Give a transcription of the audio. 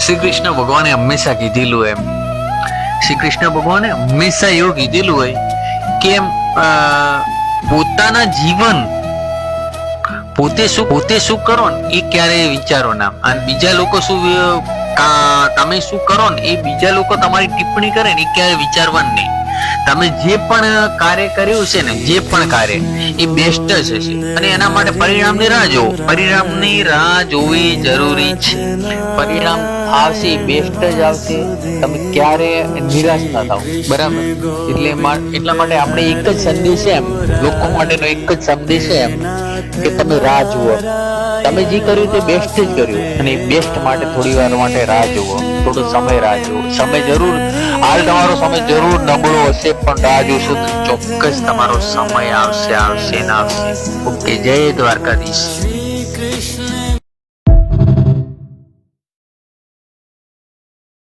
શ્રી કૃષ્ણ ભગવાને હંમેશા કીધેલું એમ, શ્રી કૃષ્ણ ભગવાને હંમેશા એવું કીધેલું હોય કે પોતાના જીવન પોતે શું કરો ને એ ક્યારેય વિચારો ના, અને બીજા લોકો તમે શું કરો ને એ બીજા લોકો તમારી ટિપ્પણી કરે ને એ ક્યારે વિચારવાનું નહીં. તમે જે પણ કાર્ય કર્યું છે ને, જે પણ કાર્ય એ બેસ્ટ જ હશે, અને એના માટે પરિણામની રાહ જોવો. પરિણામની રાહ જોવી જરૂરી છે. પરિણામ આવશે, બેસ્ટ જ આવશે. તમે ક્યારે નિરાશ ના થાવ, બરાબર? એટલા માટે આપણે એક જ સંદેશ એમ, લોકો માટેનો એક જ સંદેશ એમ કે તમે રાહ જુઓ. તમે જે કર્યું તે બેસ્ટ જ કર્યું, અને એ બેસ્ટ માટે થોડી વાર માટે રાહ જુઓ, થોડો સમય રાહ જુઓ. સમય જરૂર, હાલ તમારો સમય જરૂર નબળો હશે, પણ રાહ જોશો તો ચોક્કસ તમારો સમય આવશે ને આવશે. ઓકે, જય દ્વારકાધીશ.